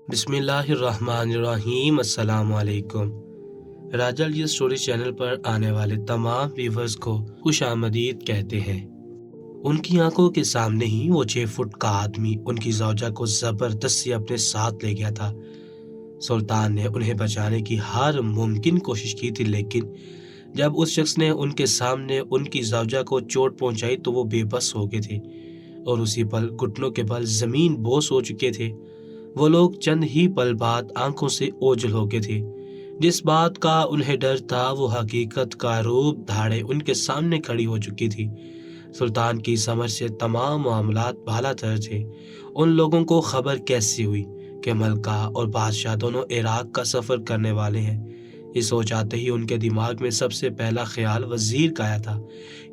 بسم اللہ الرحمن الرحیم۔ السلام علیکم۔ راجل یہ سٹوری چینل پر آنے والے تمام ویورز کو خوش آمدید کہتے ہیں۔ ان کی آنکھوں کے سامنے ہی وہ 6 فٹ کا آدمی ان کی زوجہ کو زبردستی اپنے ساتھ لے گیا تھا۔ سلطان نے انہیں بچانے کی ہر ممکن کوشش کی تھی، لیکن جب اس شخص نے ان کے سامنے ان کی زوجہ کو چوٹ پہنچائی تو وہ بے بس ہو گئے تھے اور اسی پل گھٹنوں کے بل زمین بوس ہو چکے تھے۔ وہ لوگ چند ہی پل بعد آنکھوں سے اوجھل ہو گئے تھے۔ جس بات کا انہیں ڈر تھا وہ حقیقت کا روپ دھاڑے ان کے سامنے کھڑی ہو چکی تھی۔ سلطان کی سمجھ سے تمام معاملات بالا تر تھے۔ ان لوگوں کو خبر کیسی ہوئی کہ ملکہ اور بادشاہ دونوں عراق کا سفر کرنے والے ہیں؟ یہ سوچ آتے ہی ان کے دماغ میں سب سے پہلا خیال وزیر کا آیا تھا،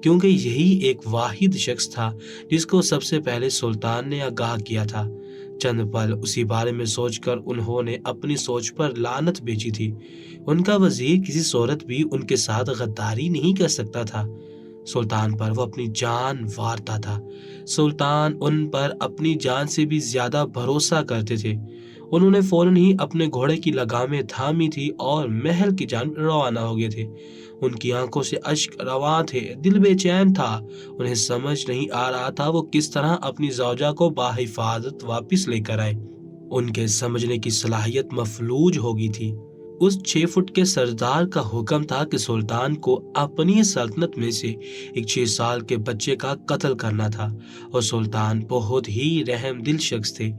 کیونکہ یہی ایک واحد شخص تھا جس کو سب سے پہلے سلطان نے آگاہ کیا تھا۔ چند پل اسی بارے میں سوچ کر انہوں نے اپنی سوچ پر لعنت بھیجی تھی۔ ان کا وزیر کسی صورت بھی ان کے ساتھ غداری نہیں کر سکتا تھا۔ سلطان پر وہ اپنی جان وارتا تھا۔ سلطان ان پر اپنی جان سے بھی زیادہ بھروسہ کرتے تھے۔ انہوں نے فوراً ہی اپنے گھوڑے کی لگامیں تھامی تھی اور محل کی جانب روانہ ہو گئے تھے۔ ان کی آنکھوں سے اشک رواں تھے، دل بے چین تھا۔ انہیں سمجھ نہیں آ رہا تھا وہ کس طرح اپنی زوجہ کو بحفاظت واپس لے کر آئے۔ ان کے سمجھنے کی صلاحیت مفلوج ہو گئی تھی۔ اس 6 فٹ کے سردار کا حکم تھا کہ سلطان کو اپنی سلطنت میں سے ایک 6 سال کے بچے کا قتل کرنا تھا، اور سلطان بہت ہی رحم دل شخص تھے۔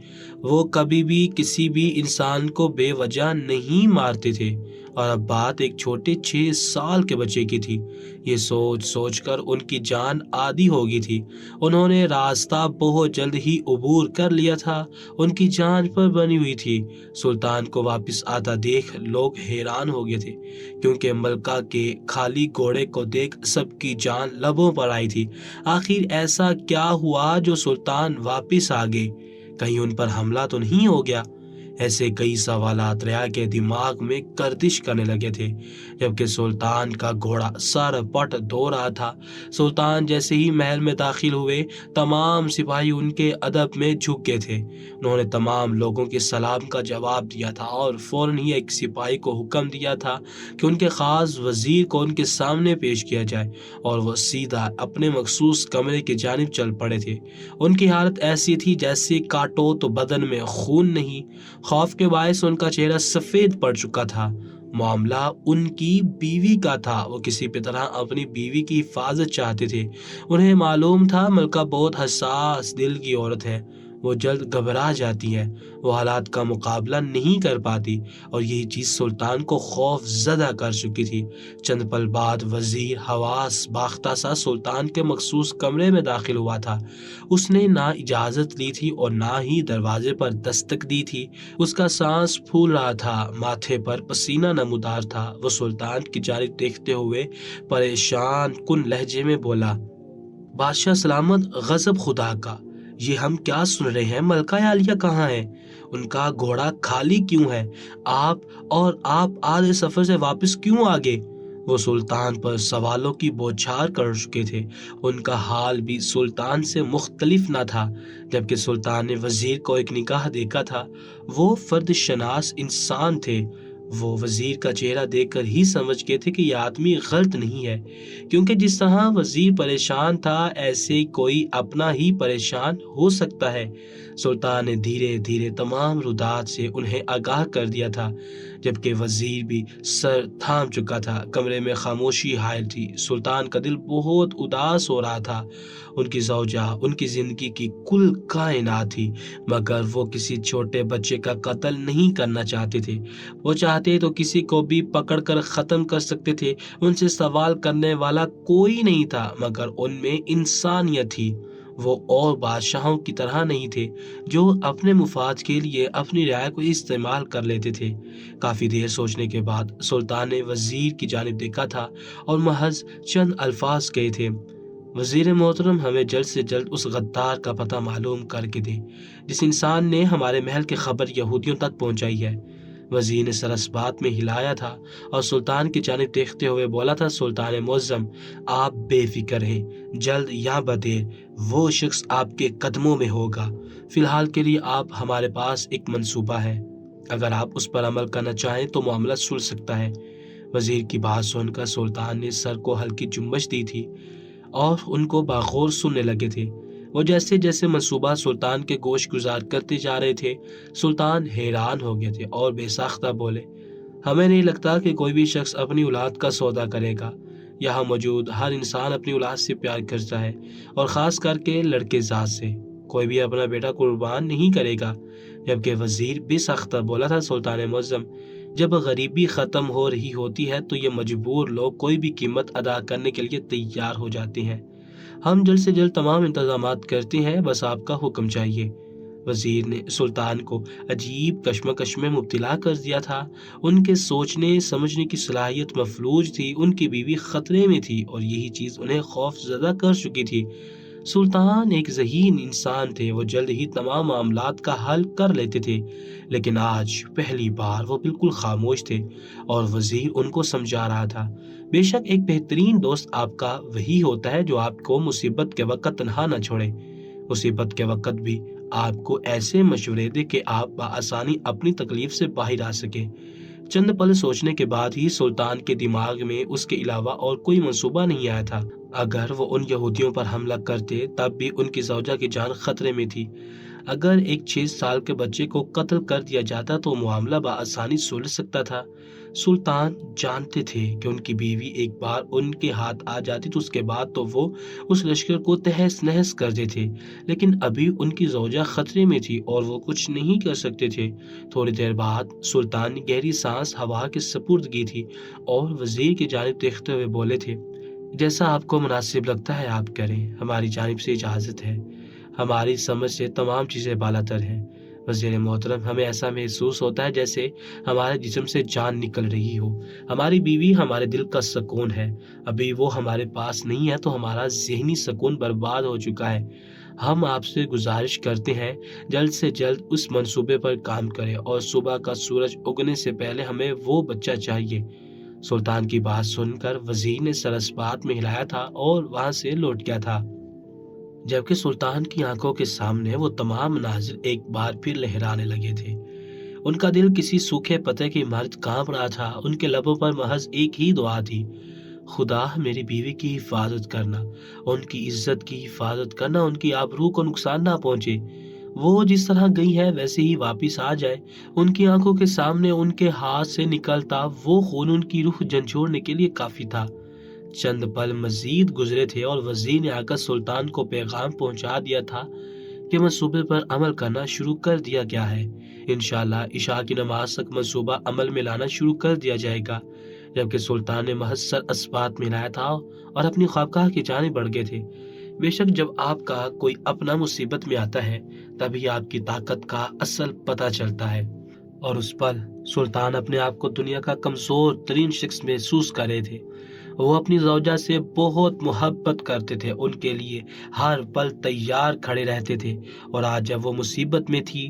وہ کبھی بھی کسی بھی انسان کو بے وجہ نہیں مارتے تھے، اور اب بات ایک چھوٹے 6 سال کے بچے کی تھی۔ یہ سوچ سوچ کر ان کی جان عادی ہو گئی تھی۔ انہوں نے راستہ بہت جلد ہی عبور کر لیا تھا۔ ان کی جان پر بنی ہوئی تھی۔ سلطان کو واپس آتا دیکھ لوگ حیران ہو گئے تھے، کیونکہ ملکہ کے خالی گھوڑے کو دیکھ سب کی جان لبوں پر آئی تھی۔ آخر ایسا کیا ہوا جو سلطان واپس آ گئے؟ کہیں ان پر حملہ تو نہیں ہو گیا؟ ایسے کئی سوالات ریا کے دماغ میں گردش کرنے لگے تھے، جبکہ سلطان کا گھوڑا سر پٹ دھو رہا تھا۔ سلطان جیسے ہی محل میں داخل ہوئے، تمام سپاہی ان کے ادب میں جھک گئے تھے۔ انہوں نے تمام لوگوں کے سلام کا جواب دیا تھا اور فوراً ہی ایک سپاہی کو حکم دیا تھا کہ ان کے خاص وزیر کو ان کے سامنے پیش کیا جائے، اور وہ سیدھا اپنے مخصوص کمرے کی جانب چل پڑے تھے۔ ان کی حالت ایسی تھی جیسے کاٹو تو بدن میں خون نہیں۔ خوف کے باعث ان کا چہرہ سفید پڑ چکا تھا۔ معاملہ ان کی بیوی کا تھا۔ وہ کسی بھی طرح اپنی بیوی کی حفاظت چاہتے تھے۔ انہیں معلوم تھا ملکہ بہت حساس دل کی عورت ہے، وہ جلد گھبرا جاتی ہے، وہ حالات کا مقابلہ نہیں کر پاتی، اور یہی چیز سلطان کو خوف زدہ کر چکی تھی۔ چند پل بعد وزیر حواس باختہ سا سلطان کے مخصوص کمرے میں داخل ہوا تھا۔ اس نے نہ اجازت لی تھی اور نہ ہی دروازے پر دستک دی تھی۔ اس کا سانس پھول رہا تھا، ماتھے پر پسینہ نمودار تھا۔ وہ سلطان کی جانب دیکھتے ہوئے پریشان کن لہجے میں بولا، بادشاہ سلامت، غضب خدا کا! یہ ہم کیا سن رہے ہیں؟ ملکہ عالیہ کہاں ہے؟ ان کا گھوڑا خالی کیوں ہے؟ آپ آدھے سفر سے واپس کیوں آ گئے؟ وہ سلطان پر سوالوں کی بوچھار کر چکے تھے۔ ان کا حال بھی سلطان سے مختلف نہ تھا۔ جبکہ سلطان نے وزیر کو ایک نگاہ دیکھا تھا، وہ فرد شناس انسان تھے۔ وہ وزیر کا چہرہ دیکھ کر ہی سمجھ گئے تھے کہ یہ آدمی غلط نہیں ہے، کیونکہ جس طرح وزیر پریشان تھا ایسے کوئی اپنا ہی پریشان ہو سکتا ہے۔ سلطان نے دھیرے دھیرے تمام رودات سے انہیں آگاہ کر دیا تھا، جبکہ وزیر بھی سر تھام چکا تھا۔ کمرے میں خاموشی حائل تھی۔ سلطان کا دل بہت اداس ہو رہا تھا۔ ان کی زوجہ ان کی زندگی کی کل کائنات تھی، مگر وہ کسی چھوٹے بچے کا قتل نہیں کرنا چاہتے تھے۔ وہ چاہتے تو کسی کو بھی پکڑ کر ختم کر سکتے تھے۔ ان سے سوال کرنے والا کوئی نہیں تھا، مگر ان میں انسانیت تھی۔ وہ اور بادشاہوں کی طرح نہیں تھے جو اپنے مفاد کے لیے اپنی رعایا کو استعمال کر لیتے تھے۔ کافی دیر سوچنے کے بعد سلطان نے وزیر کی جانب دیکھا تھا اور محض چند الفاظ کہے تھے، وزیر محترم، ہمیں جلد سے جلد اس غدار کا پتہ معلوم کر کے دیں جس انسان نے ہمارے محل کی خبر یہودیوں تک پہنچائی ہے۔ وزیر نے سر اس بات میں ہلایا تھا اور سلطان کی جانب دیکھتے ہوئے بولا تھا، سلطان معظم، آپ بے فکر ہیں، جلد یا بدیر وہ شخص آپ کے قدموں میں ہوگا۔ فی الحال کے لیے آپ ہمارے پاس ایک منصوبہ ہے۔ اگر آپ اس پر عمل کرنا چاہیں تو معاملہ سلجھ سکتا ہے۔ وزیر کی بات سن کر سلطان نے سر کو ہلکی جنبش دی تھی اور ان کو باغور سننے لگے تھے۔ وہ جیسے جیسے منصوبہ سلطان کے گوش گزار کرتے جا رہے تھے، سلطان حیران ہو گئے تھے اور بے ساختہ بولے، ہمیں نہیں لگتا کہ کوئی بھی شخص اپنی اولاد کا سودا کرے گا۔ یہاں موجود ہر انسان اپنی اولاد سے پیار کرتا ہے، اور خاص کر کے لڑکے ذات سے۔ کوئی بھی اپنا بیٹا قربان نہیں کرے گا۔ جبکہ وزیر بے ساختہ بولا تھا، سلطان معظم، جب غریبی ختم ہو رہی ہوتی ہے تو یہ مجبور لوگ کوئی بھی قیمت ادا کرنے کے لیے تیار ہو جاتے ہیں۔ ہم جلد سے جلد تمام انتظامات کرتے ہیں، بس آپ کا حکم چاہیے۔ وزیر نے سلطان کو عجیب کشمکش میں مبتلا کر دیا تھا۔ ان کے سوچنے سمجھنے کی صلاحیت مفلوج تھی، ان کی بیوی خطرے میں تھی اور یہی چیز انہیں خوف زدہ کر چکی تھی۔ سلطان ایک ذہین انسان تھے، وہ جلد ہی تمام معاملات کا حل کر لیتے تھے، لیکن آج پہلی بار وہ بالکل خاموش تھے اور وزیر ان کو سمجھا رہا تھا۔ بے شک ایک بہترین دوست آپ کا وہی ہوتا ہے جو آپ کو مصیبت کے وقت تنہا نہ چھوڑے، مصیبت کے وقت بھی آپ کو ایسے مشورے دے کہ آپ بآسانی اپنی تکلیف سے باہر آ سکیں۔ چند پل سوچنے کے بعد ہی سلطان کے دماغ میں اس کے علاوہ اور کوئی منصوبہ نہیں آیا تھا۔ اگر وہ ان یہودیوں پر حملہ کرتے تب بھی ان کی زوجہ کی جان خطرے میں تھی۔ اگر ایک 6 سال کے بچے کو قتل کر دیا جاتا تو معاملہ بآسانی سلجھ سکتا تھا۔ سلطان جانتے تھے کہ ان کی بیوی ایک بار ان کے ہاتھ آ جاتی تو اس کے بعد تو وہ اس لشکر کو تہس نہس کر دیتے، لیکن ابھی ان کی زوجہ خطرے میں تھی اور وہ کچھ نہیں کر سکتے تھے۔ تھوڑی دیر بعد سلطان نے گہری سانس ہوا کے سپرد کی تھی اور وزیر کی جانب دیکھتے ہوئے بولے تھے، جیسا آپ کو مناسب لگتا ہے آپ کریں، ہماری جانب سے اجازت ہے، ہماری سمجھ سے تمام چیزیں بالاتر ہیں۔ وزیر محترم، ہمیں ایسا محسوس ہوتا ہے جیسے ہمارے جسم سے جان نکل رہی ہو۔ ہماری بیوی ہمارے دل کا سکون ہے، ابھی وہ ہمارے پاس نہیں ہے تو ہمارا ذہنی سکون برباد ہو چکا ہے۔ ہم آپ سے گزارش کرتے ہیں جلد سے جلد اس منصوبے پر کام کریں اور صبح کا سورج اگنے سے پہلے ہمیں وہ بچہ چاہیے۔ سلطان کی بات سن کر وزیر نے سر اس بات میں ہلایا تھا اور وہاں سے لوٹ گیا تھا، جبکہ سلطان کی آنکھوں کے سامنے وہ تمام مناظر ایک بار پھر لہرانے لگے تھے۔ ان کا دل کسی سوکھے پتے کی مانند کانپ رہا تھا۔ ان کے لبوں پر محض ایک ہی دعا تھی، خدا میری بیوی کی حفاظت کرنا، ان کی عزت کی حفاظت کرنا، ان کی آبرو کو نقصان نہ پہنچے، وہ جس طرح گئی ہے ویسے ہی واپس آ جائے۔ ان کی آنکھوں کے سامنے ان کے ہاتھ سے نکلتا وہ خون ان کی روح جھنجھوڑنے کے لیے کافی تھا۔ چند پل مزید گزرے تھے اور وزیر نے آ کر سلطان کو پیغام پہنچا دیا تھا کہ منصوبے پر عمل کرنا شروع کر دیا گیا ہے۔ انشاءاللہ عشاء کی نماز تک منصوبہ عمل میں لانا شروع کر دیا جائے گا۔ جبکہ سلطان نے محض سر اس بات میں ہلایا تھا اور اپنی خوابگاہ کی جانب بڑھ گئے تھے۔ بے شک جب آپ کا کوئی اپنا مصیبت میں آتا ہے تبھی آپ کی طاقت کا اصل پتہ چلتا ہے، اور اس پل سلطان اپنے آپ کو دنیا کا کمزور ترین شخص محسوس کر رہے تھے۔ وہ اپنی زوجہ سے بہت محبت کرتے تھے، ان کے لیے ہر پل تیار کھڑے رہتے تھے، اور آج جب وہ مصیبت میں تھی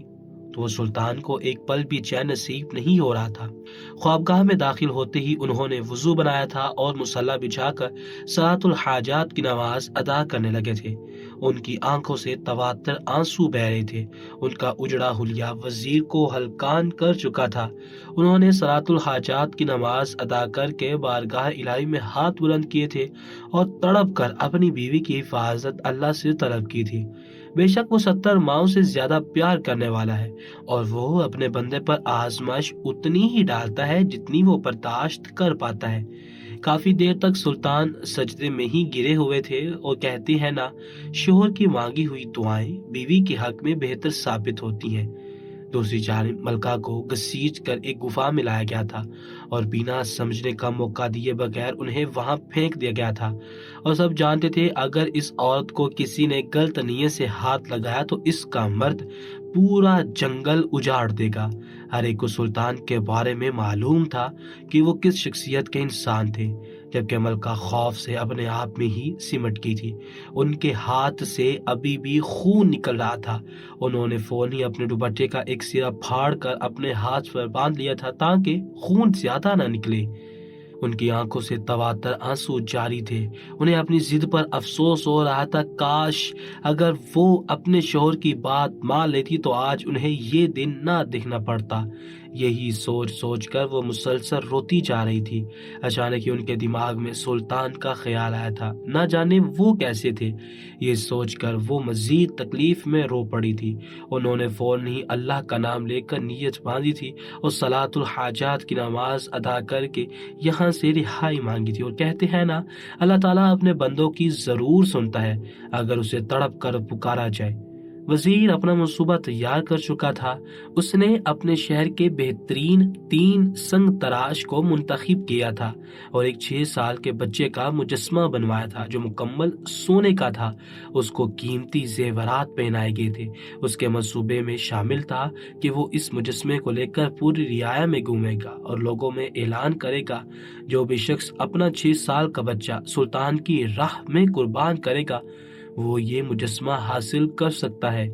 تو وہ سلطان کو ایک پل بھی چین نصیب نہیں ہو رہا تھا۔ خوابگاہ میں داخل ہوتے ہی انہوں نے وضو بنایا تھا اور مصلی بچھا کر صلاۃ الحاجات کی نماز ادا کرنے لگے تھے۔ ان کی آنکھوں سے تواتر آنسو بہ رہے تھے، ان کا اجڑا حلیہ وزیر کو ہلکان کر چکا تھا۔ انہوں نے صلاۃ الحاجات کی نماز ادا کر کے بارگاہ الہی میں ہاتھ بلند کیے تھے اور تڑپ کر اپنی بیوی کی حفاظت اللہ سے طلب کی تھی۔ بے شک وہ 70 ماؤں سے زیادہ پیار کرنے والا ہے، اور وہ اپنے بندے پر آزمائش اتنی ہی ڈالتا ہے جتنی وہ برداشت کر پاتا ہے۔ کافی دیر تک سلطان سجدے میں ہی گرے ہوئے تھے اور کہتے ہیں نا، شوہر کی مانگی ہوئی دعائیں بیوی کے حق میں بہتر ثابت ہوتی ہیں۔ دوسری جانب ملکہ کو گھسیٹ کر ایک گفا میں لایا گیا تھا اور بنا سمجھنے کا موقع دیے بغیر انہیں وہاں پھینک دیا گیا تھا، اور سب جانتے تھے اگر اس عورت کو کسی نے غلط نیت سے ہاتھ لگایا تو اس کا مرد پورا جنگل اجاڑ دے گا۔ ہر ایک کو سلطان کے بارے میں معلوم تھا کہ وہ کس شخصیت کے انسان تھے، جبکہ ملکہ خوف سے اپنے آپ میں ہی سمٹ گئی تھی۔ ان کے ہاتھ سے ابھی بھی خون نکل رہا تھا۔ انہوں نے فوراً ہی اپنے دوپٹے کا ایک سرا پھاڑ کر اپنے ہاتھ پر باندھ لیا تھا تاکہ خون زیادہ نہ نکلے۔ ان کی آنکھوں سے تواتر آنسو جاری تھے۔ انہیں اپنی ضد پر افسوس ہو رہا تھا، کاش اگر وہ اپنے شوہر کی بات مان لیتی تو آج انہیں یہ دن نہ دیکھنا پڑتا۔ یہی سوچ سوچ کر وہ مسلسل روتی جا رہی تھی۔ اچانک ہی ان کے دماغ میں سلطان کا خیال آیا تھا، نہ جانے وہ کیسے تھے۔ یہ سوچ کر وہ مزید تکلیف میں رو پڑی تھی۔ انہوں نے فوراً ہی اللہ کا نام لے کر نیت باندھی تھی اور صلاۃ الحاجات کی نماز ادا کر کے یہاں سے رہائی مانگی تھی۔ اور کہتے ہیں نا، اللہ تعالیٰ اپنے بندوں کی ضرور سنتا ہے اگر اسے تڑپ کر پکارا جائے۔ وزیر اپنا منصوبہ تیار کر چکا تھا۔ اس نے اپنے شہر کے بہترین 3 سنگ تراش کو منتخب کیا تھا اور ایک 6 سال کے بچے کا مجسمہ بنوایا تھا جو مکمل سونے کا تھا۔ اس کو قیمتی زیورات پہنائے گئے تھے۔ اس کے منصوبے میں شامل تھا کہ وہ اس مجسمے کو لے کر پوری رعایا میں گھومے گا اور لوگوں میں اعلان کرے گا، جو بھی شخص اپنا 6 سال کا بچہ سلطان کی راہ میں قربان کرے گا وہ یہ مجسمہ حاصل کر سکتا ہے۔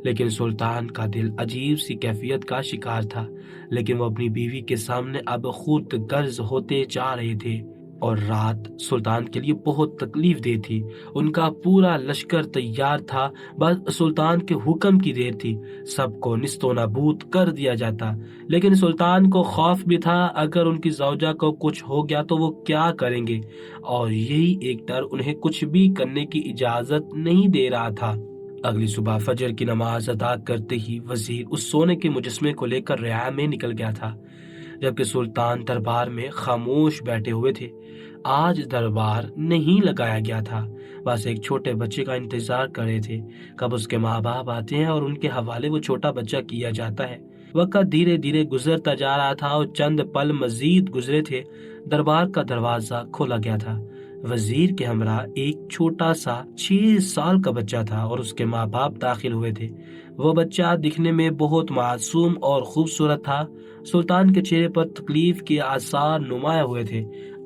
لیکن سلطان کا دل عجیب سی کیفیت کا شکار تھا، لیکن وہ اپنی بیوی کے سامنے اب خود غرض ہوتے جا رہے تھے اور رات سلطان کے لیے بہت تکلیف دہ تھی۔ ان کا پورا لشکر تیار تھا، بس سلطان کے حکم کی دیر تھی، سب کو نیست و نابود کر دیا جاتا۔ لیکن سلطان کو خوف بھی تھا، اگر ان کی زوجہ کو کچھ ہو گیا تو وہ کیا کریں گے، اور یہی ایک ڈر انہیں کچھ بھی کرنے کی اجازت نہیں دے رہا تھا۔ اگلی صبح فجر کی نماز ادا کرتے ہی وزیر اس سونے کے مجسمے کو لے کر رعایا میں نکل گیا تھا، جبکہ سلطان دربار میں خاموش بیٹھے ہوئے تھے۔ آج دربار نہیں لگایا گیا تھا، بس ایک چھوٹے بچے کا انتظار کر رہے تھے، کب اس کے ماں باپ آتے ہیں اور ان کے حوالے وہ چھوٹا بچہ کیا جاتا ہے۔ وقت دھیرے دھیرے گزرتا جا رہا تھا اور چند پل مزید گزرے تھے، دربار کا دروازہ کھولا گیا تھا۔ وزیر کے ہمراہ ایک چھوٹا سا 6 سال کا بچہ تھا اور اس کے ماں باپ داخل ہوئے تھے۔ وہ بچہ دکھنے میں بہت معصوم اور خوبصورت تھا۔ سلطان کے چہرے پر تکلیف کے آثار نمایاں ہوئے تھے۔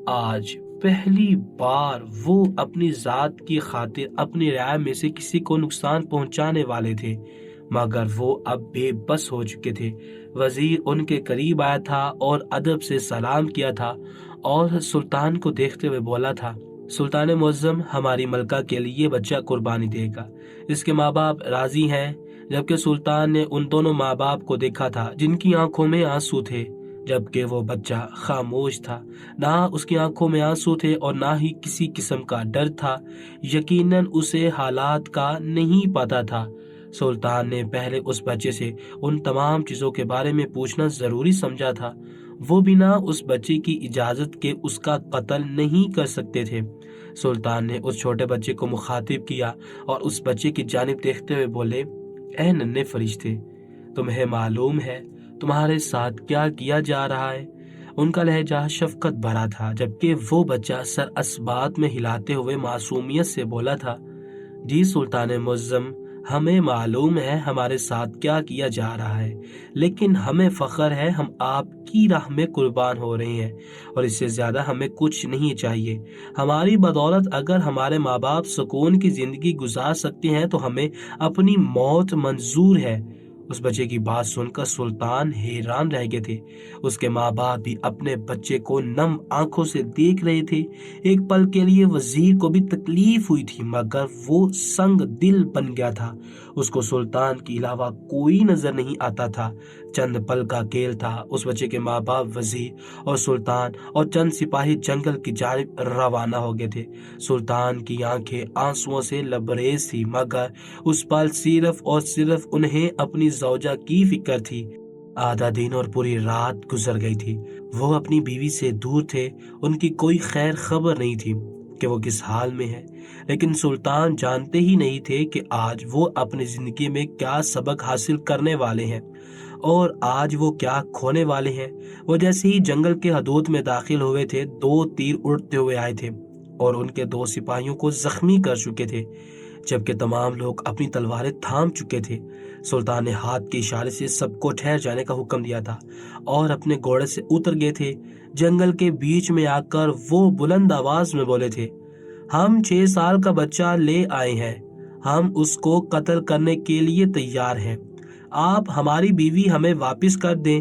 آج پہلی بار وہ اپنی ذات کی خاطر اپنی رعایا میں سے کسی کو نقصان پہنچانے والے تھے، مگر وہ اب بے بس ہو چکے تھے۔ وزیر ان کے قریب آیا تھا اور ادب سے سلام کیا تھا اور سلطان کو دیکھتے ہوئے بولا تھا، سلطان معظم، ہماری ملکہ کے لیے بچہ قربانی دے گا، اس کے ماں باپ راضی ہیں؟ جبکہ سلطان نے ان دونوں ماں باپ کو دیکھا تھا جن کی آنکھوں میں آنسو تھے، جبکہ وہ بچہ خاموش تھا۔ نہ اس کی آنکھوں میں آنسو تھے اور نہ ہی کسی قسم کا ڈر تھا، یقیناً اسے حالات کا نہیں پتہ تھا۔ سلطان نے پہلے اس بچے سے ان تمام چیزوں کے بارے میں پوچھنا ضروری سمجھا تھا، وہ بنا اس بچے کی اجازت کے اس کا قتل نہیں کر سکتے تھے۔ سلطان نے اس چھوٹے بچے کو مخاطب کیا اور اس بچے کی جانب دیکھتے ہوئے بولے، اے ننھے فرشتے، تمہیں معلوم ہے تمہارے ساتھ کیا کیا جا رہا ہے؟ ان کا لہجہ شفقت بھرا تھا، جبکہ وہ بچہ سر اسبات میں ہلاتے ہوئے معصومیت سے بولا تھا، جی سلطان معظم، ہمیں معلوم ہے ہمارے ساتھ کیا کیا جا رہا ہے، لیکن ہمیں فخر ہے ہم آپ کی راہ میں قربان ہو رہے ہیں، اور اس سے زیادہ ہمیں کچھ نہیں چاہیے۔ ہماری بدولت اگر ہمارے ماں باپ سکون کی زندگی گزار سکتے ہیں تو ہمیں اپنی موت منظور ہے۔ اس بچے کی بات سن کر سلطان حیران رہ گئے تھے۔ اس کے ماں باپ بھی اپنے بچے کو نم آنکھوں سے دیکھ رہے تھے۔ ایک پل کے لیے وزیر کو بھی تکلیف ہوئی تھی، مگر وہ سنگ دل بن گیا تھا۔ اس کو سلطان کے علاوہ کوئی نظر نہیں آتا تھا۔ چند پل کا کھیل تھا۔ اس بچے کے ماں باپ وزیر اور سلطان اور چند سپاہی جنگل کی جانب روانہ ہو گئے تھے۔ سلطان کی آنکھیں آنسوؤں سے لبریز تھی، مگر اس پل صرف اور صرف انہیں اپنی زوجہ کی فکر تھی۔ آدھا دن اور پوری رات گزر گئی تھی۔ وہ اپنی بیوی سے دور تھے، ان کی کوئی خیر خبر نہیں تھی کہ وہ کس حال میں ہے، لیکن سلطان جانتے ہی نہیں تھے کہ آج وہ اپنی زندگی میں کیا سبق حاصل کرنے والے ہیں اور آج وہ کیا کھونے والے ہیں۔ وہ جیسے ہی جنگل کے حدود میں داخل ہوئے تھے، 2 تیر اڑتے ہوئے آئے تھے اور ان کے 2 سپاہیوں کو زخمی کر چکے تھے، جبکہ تمام لوگ اپنی تلواریں تھام چکے تھے۔ سلطان نے ہاتھ کے اشارے سے سب کو ٹھہر جانے کا حکم دیا تھا اور اپنے گھوڑے سے اتر گئے تھے۔ جنگل کے بیچ میں آ کر وہ بلند آواز میں بولے تھے، ہم 6 سال کا بچہ لے آئے ہیں، ہم اس کو قتل کرنے کے لیے تیار ہیں، آپ ہماری بیوی ہمیں واپس کر دیں۔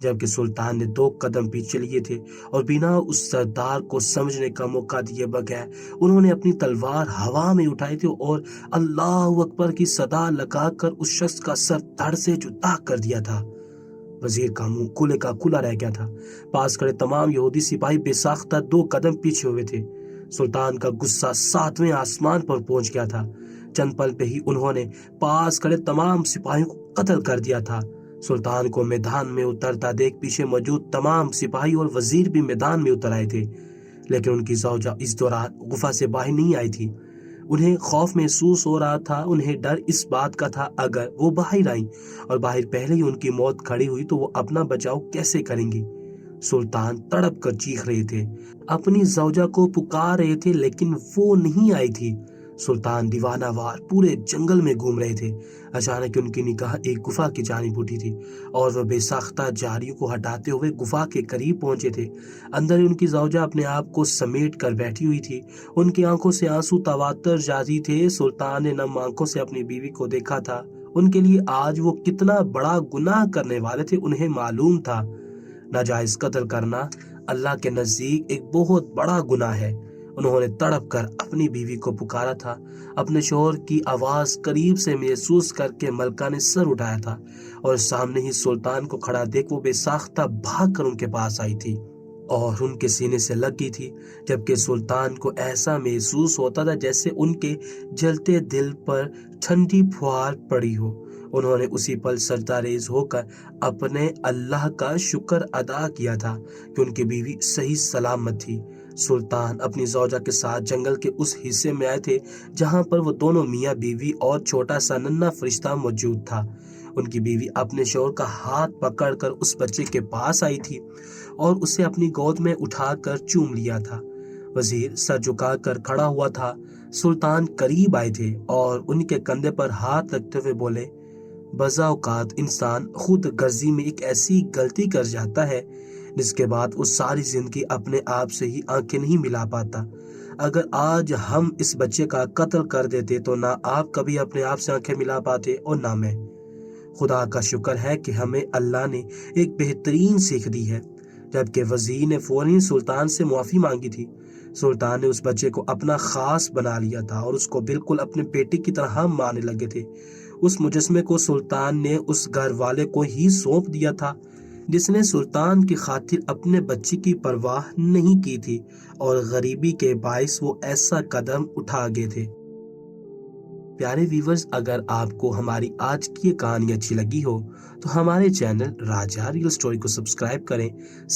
جبکہ سلطان نے 2 قدم پیچھے لیے تھے اور بنا اس سردار کو سمجھنے کا موقع دیے بغیر انہوں نے اپنی تلوار ہوا میں اٹھائی تھی اور اللہ اکبر کی صدا لگا کر اس شخص کا سر دھڑ سے جدا کر دیا تھا۔ وزیر کا منہ کھلے کا کھلا رہ گیا تھا۔ پاس کھڑے تمام یہودی سپاہی بے ساختہ 2 قدم پیچھے ہوئے تھے۔ سلطان کا غصہ 7ویں آسمان پر پہنچ گیا تھا۔ چند پل پہ ہی انہوں نے پاس کھڑے تمام سپاہیوں کو قتل کر دیا تھا۔ سلطان کو میدان میں اترتا دیکھ پیچھے موجود تمام سپاہی اور وزیر بھی میدان میں اتر آئے تھے، لیکن ان کی زوجہ اس دوران غفا سے باہر نہیں آئی تھی۔ انہیں خوف محسوس ہو رہا تھا۔ انہیں ڈر اس بات کا تھا اگر وہ باہر آئیں اور باہر پہلے ہی ان کی موت کھڑی ہوئی تو وہ اپنا بچاؤ کیسے کریں گی۔ سلطان تڑپ کر چیخ رہے تھے، اپنی زوجہ کو پکار رہے تھے، لیکن وہ نہیں آئی تھی۔ سلطان دیوانہ وار پورے جنگل میں گھوم رہے تھے۔ اچانک ان کی نگاہ ایک گفا کی جانب اٹھی تھی اور وہ بے ساختہ جاریوں کو ہٹاتے ہوئے گفا کے قریب پہنچے تھے۔ اندر ان کی زوجہ اپنے آپ کو سمیٹ کر بیٹھی ہوئی تھی۔ ان کی آنکھوں سے آنسو تواتر جاری تھے۔ سلطان نے نم آنکھوں سے اپنی بیوی کو دیکھا تھا۔ ان کے لیے آج وہ کتنا بڑا گناہ کرنے والے تھے انہیں معلوم تھا۔ ناجائز قتل کرنا اللہ کے نزدیک ایک بہت بڑا گناہ ہے۔ انہوں نے تڑپ کر اپنی بیوی کو پکارا تھا۔ اپنے شوہر کی آواز قریب سے محسوس کر کے ملکہ نے سر اٹھایا تھا اور سامنے ہی سلطان کو کھڑا دیکھ وہ بے ساختہ بھاگ کر ان کے پاس آئی تھی اور ان کے سینے سے لگ گئی تھی، جبکہ سلطان کو ایسا محسوس ہوتا تھا جیسے ان کے جلتے دل پر ٹھنڈی پھوار پڑی ہو۔ انہوں نے اسی پل سجدہ ریز ہو کر اپنے اللہ کا شکر ادا کیا تھا کہ ان کی بیوی صحیح سلامت تھی۔ سلطان اپنی زوجہ کے ساتھ جنگل کے اس حصے میں آئے تھے جہاں پر وہ دونوں میاں بیوی اور چھوٹا سا ننھا فرشتہ موجود تھا۔ ان کی بیوی اپنے شوہر کا ہاتھ پکڑ کر اس بچے کے پاس آئی تھی اور اسے اپنی گود میں اٹھا کر چوم لیا تھا۔ وزیر سر جھکا کر کھڑا ہوا تھا۔ سلطان قریب آئے تھے اور ان کے کندھے پر ہاتھ رکھتے ہوئے بولے، بعض اوقات انسان خود غرضی میں ایک ایسی غلطی کر جاتا ہے جس کے بعد وہ ساری زندگی اپنے آپ سے ہی آنکھیں نہیں ملا پاتا۔ اگر آج ہم اس بچے کا قتل کر دیتے تو نہ آپ کبھی اپنے آپ سے آنکھیں ملا پاتے اور نہ میں۔ خدا کا شکر ہے کہ ہمیں اللہ نے ایک بہترین سیکھ دی ہے۔ جبکہ وزیر نے فوراً سلطان سے معافی مانگی تھی۔ سلطان نے اس بچے کو اپنا خاص بنا لیا تھا اور اس کو بالکل اپنے بیٹے کی طرح ماننے لگے تھے۔ اس مجسمے کو سلطان نے اس گھر والے کو ہی سونپ دیا تھا جس نے سلطان کی خاطر اپنے بچے کی پرواہ نہیں کی تھی اور غریبی کے باعث وہ ایسا قدم اٹھا گئے تھے۔ پیارے ویورز، اگر آپ کو ہماری آج کی یہ کہانی اچھی لگی ہو تو ہمارے چینل راجہ ریئل اسٹوری کو سبسکرائب کریں،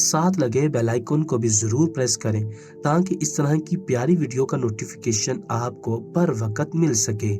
ساتھ لگے بیل آئیکن کو بھی ضرور پریس کریں تاکہ اس طرح کی پیاری ویڈیو کا نوٹیفیکیشن آپ کو بر وقت مل سکے۔